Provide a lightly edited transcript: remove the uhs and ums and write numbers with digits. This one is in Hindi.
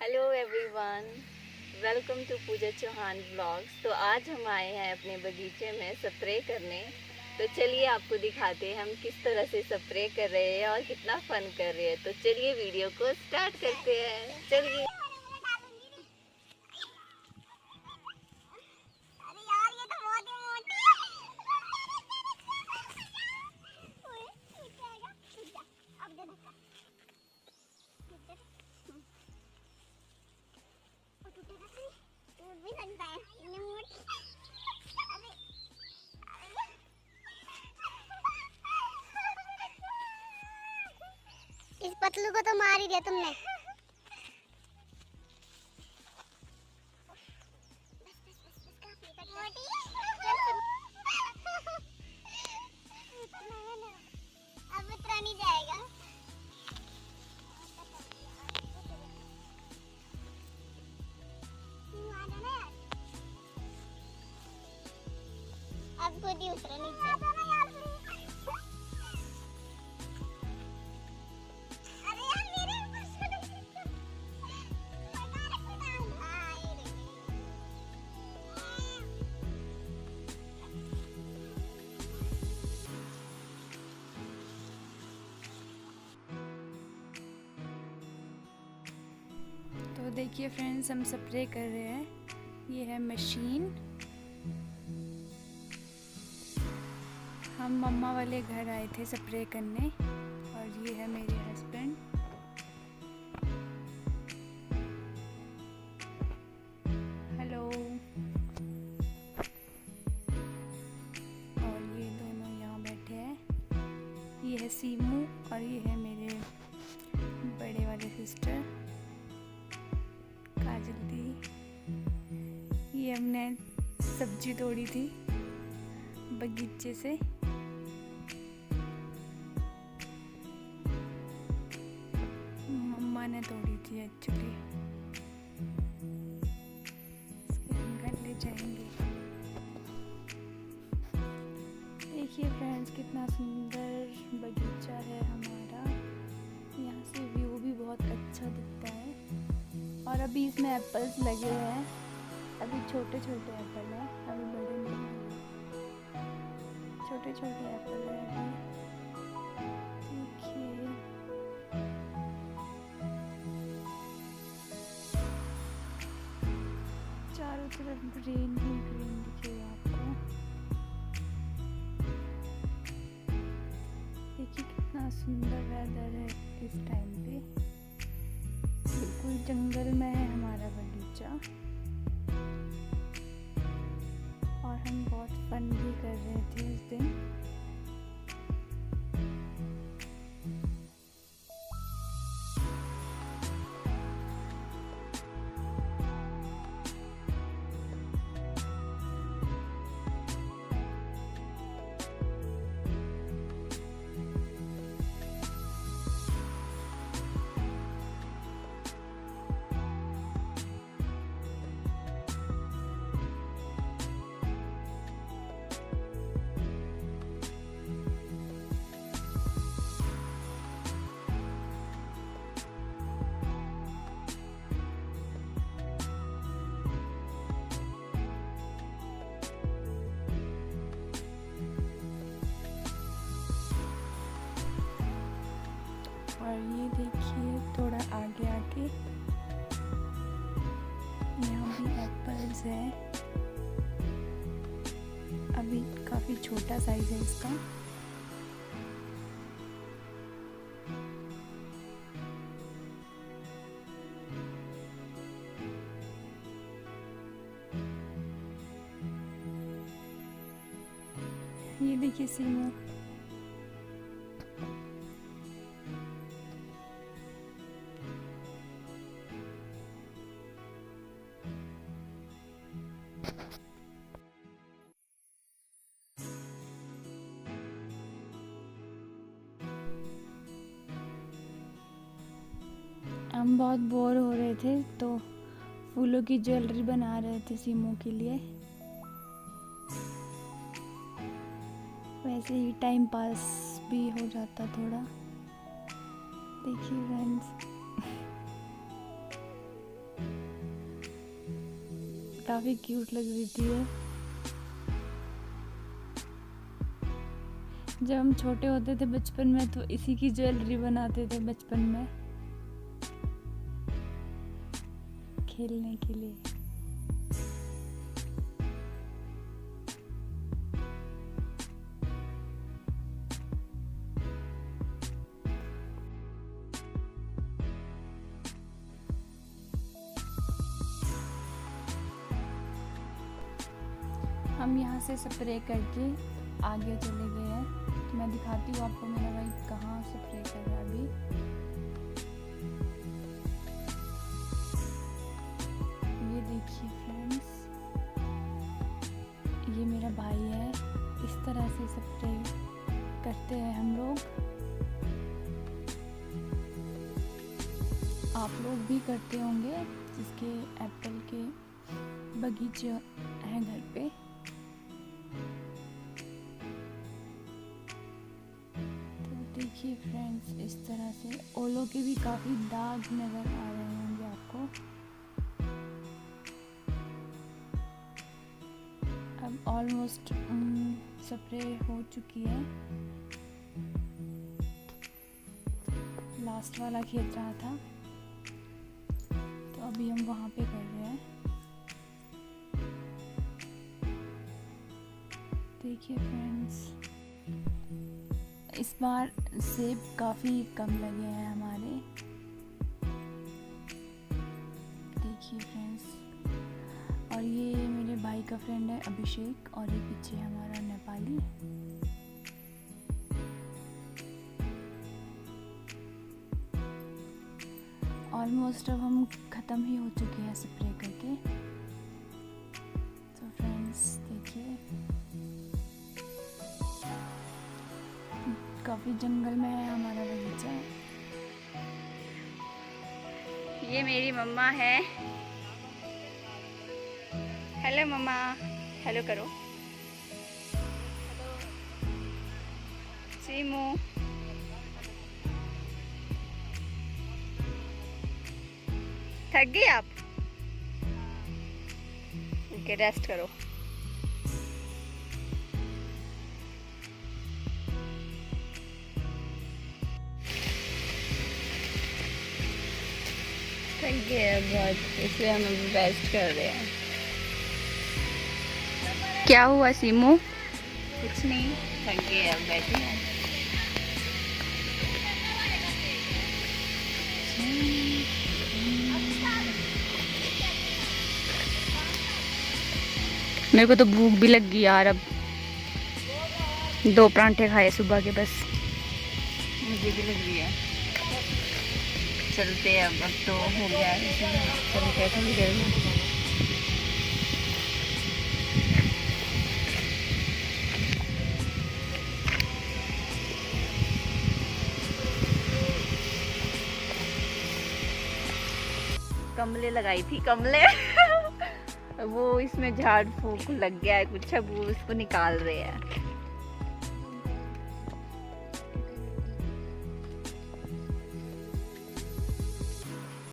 Hello everyone, welcome to Pooja Chauhan blogs. तो आज हम आए हैं अपने बगीचे में स्प्रे करने। तो चलिए आपको दिखाते हैं हम किस तरह से स्प्रे कर रहे हैं और कितना फन कर रहे हैं। तो चलिए वीडियो को स्टार्ट करते हैं। चलिए। इस पतलू को तो मार ही दिया तुमने। अब उतरा नहीं जाएगा। अब खुद ही उतरा नीचे। तो देखिए फ्रेंड्स, हम स्प्रे कर रहे हैं। ये है मशीन। हम मम्मा वाले घर आए थे स्प्रे करने, और ये है मेरे हस्बैंड। हेलो। और ये दोनों यहाँ बैठे हैं। ये है सीमू और ये है मेरे बड़े वाले सिस्टर काजल दी। ये हमने सब्जी तोड़ी थी बगीचे से। मम्मा ने तोड़ी थी एक्चुअली। हम घर ले जाएंगे। देखिए फ्रेंड्स, कितना सुंदर बगीचा है हमारा। यहाँ से व्यू भी बहुत अच्छा दिखता है। और अभी इसमें एप्पल्स लगे हैं। अभी छोटे छोटे एप्पल हैं, अभी बड़े नहीं हैं। छोटे छोटे एप्पल हैं अभी। देखिए, चारों तरफ ग्रीन ही ग्रीन दिखेगा आपको। देखिए कितना सुंदर वेदर है इस टाइम पे। बिल्कुल जंगल में है हमारा बगीचा। और हम बहुत फन भी कर रहे थे उस दिन। और ये देखिए थोड़ा आगे आके यहाँ भी एप्पल्स है। अभी काफ़ी छोटा साइज है इसका। ये देखिए सीमू। हम बहुत बोर हो रहे थे तो फूलों की ज्वेलरी बना रहे थे सीमू के लिए। वैसे ही टाइम पास भी हो जाता थोड़ा। देखिए फ्रेंड्स, काफ़ी क्यूट लग रही थी ये। जब हम छोटे होते थे बचपन में तो इसी की ज्वेलरी बनाते थे बचपन में खेलने के लिए। हम यहाँ से स्प्रे करके आगे चले गए हैं, तो मैं दिखाती हूँ आपको मेरा भाई कहाँ स्प्रे कर रहा है अभी। ये देखिए फ्रेंड्स, ये मेरा भाई है। इस तरह से स्प्रे करते हैं हम लोग। आप लोग भी करते होंगे जिसके एप्पल के बगीचे हैं घर पे। देखिए फ्रेंड्स, इस तरह से ओलों के भी काफ़ी दाग नज़र आ रहे होंगे आपको। अब ऑलमोस्ट स्प्रे हो चुकी है। लास्ट वाला खेत रहा था, तो अभी हम वहाँ पे कर रहे हैं। देखिए फ्रेंड्स, इस बार सेब काफ़ी कम लगे हैं हमारे। देखिए फ्रेंड्स, और ये मेरे भाई का फ्रेंड है अभिषेक, और ये पीछे हमारा नेपाली। ऑलमोस्ट अब हम ख़त्म ही हो चुके हैं स्प्रे करके। तो फ्रेंड्स देखिए, काफ़ी जंगल में है हमारा बगीचा। ये मेरी मम्मा है। हेलो मम्मा, हेलो करो। सीमू, थक गए आप? ओके, रेस्ट करो। थक गए हैं बहुत, इसलिए हम अभी रेस्ट कर रहे हैं। क्या हुआ सीमू? कुछ नहीं, थक गए, अब बैठे हैं। मेरे को तो भूख भी लग गई यार। अब 2 परांठे खाए सुबह के बस। मुझे भी लग रही है। चलते हैं अब तो हो गया है, चलते हैं थोड़ी देर में। कमले लगाई थी, कमले वो इसमें झाड़ फूक लग गया है कुछ, अब वो उसको निकाल रहे हैं।